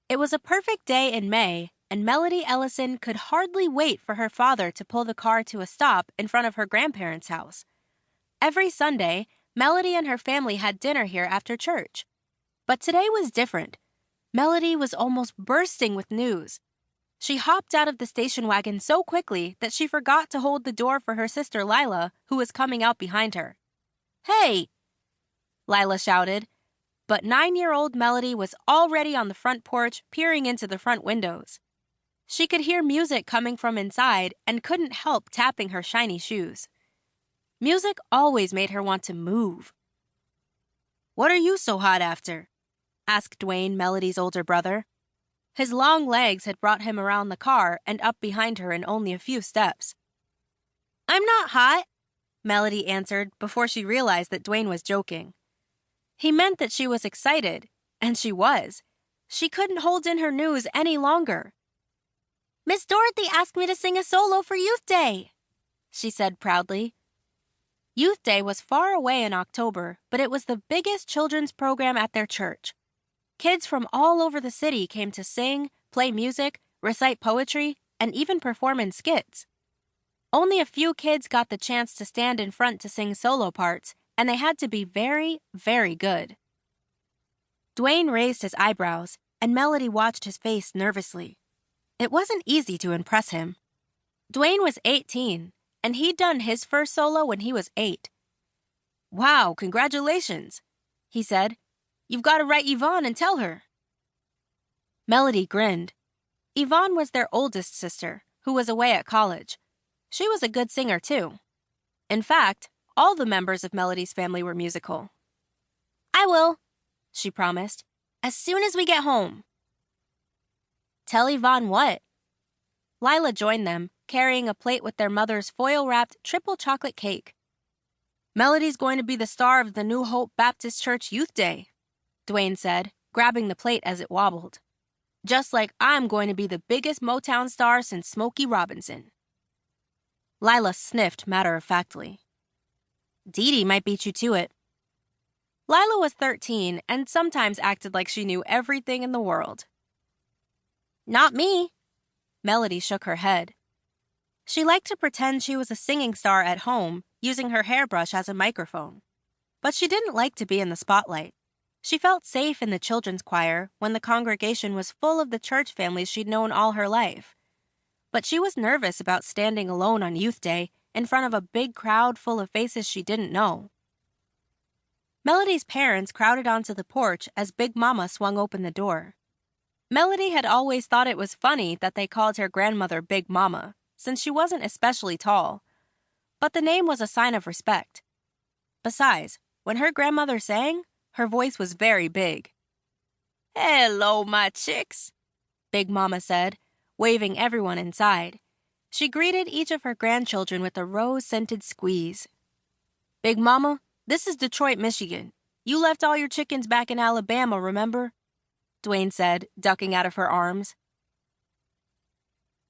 It was a perfect day in May, and Melody Ellison could hardly wait for her father to pull the car to a stop in front of her grandparents' house. Every Sunday, Melody and her family had dinner here after church. But today was different. Melody was almost bursting with news. She hopped out of the station wagon so quickly that she forgot to hold the door for her sister Lila, who was coming out behind her. "Hey!" Lila shouted. But 9-year-old Melody was already on the front porch peering into the front windows. She could hear music coming from inside and couldn't help tapping her shiny shoes. Music always made her want to move. "What are you so hot after?" asked Dwayne, Melody's older brother. His long legs had brought him around the car and up behind her in only a few steps. "I'm not hot," Melody answered before she realized that Dwayne was joking. He meant that she was excited, and she was. She couldn't hold in her news any longer. "Miss Dorothy asked me to sing a solo for Youth Day," she said proudly. Youth Day was far away in October, but it was the biggest children's program at their church. Kids from all over the city came to sing, play music, recite poetry, and even perform in skits. Only a few kids got the chance to stand in front to sing solo parts, and they had to be very, very good. Dwayne raised his eyebrows, and Melody watched his face nervously. It wasn't easy to impress him. Dwayne was 18, and he'd done his first solo when he was 8. "Wow, congratulations," he said. "You've got to write Yvonne and tell her." Melody grinned. Yvonne was their oldest sister, who was away at college. She was a good singer, too. In fact, all the members of Melody's family were musical. "I will," she promised, "as soon as we get home." "Tell Yvonne what?" Lila joined them, carrying a plate with their mother's foil-wrapped triple chocolate cake. "Melody's going to be the star of the New Hope Baptist Church Youth Day," Dwayne said, grabbing the plate as it wobbled. "Just like I'm going to be the biggest Motown star since Smokey Robinson." Lila sniffed matter-of-factly. "Dee Dee might beat you to it." Lila was 13 and sometimes acted like she knew everything in the world. "Not me." Melody shook her head. She liked to pretend she was a singing star at home, using her hairbrush as a microphone. But she didn't like to be in the spotlight. She felt safe in the children's choir when the congregation was full of the church families she'd known all her life. But she was nervous about standing alone on Youth Day in front of a big crowd full of faces she didn't know. Melody's parents crowded onto the porch as Big Mama swung open the door. Melody had always thought it was funny that they called her grandmother Big Mama, since she wasn't especially tall. But the name was a sign of respect. Besides, when her grandmother sang, her voice was very big. "Hello, my chicks," Big Mama said, waving everyone inside. She greeted each of her grandchildren with a rose-scented squeeze. "Big Mama, this is Detroit, Michigan. You left all your chickens back in Alabama, remember?" Dwayne said, ducking out of her arms.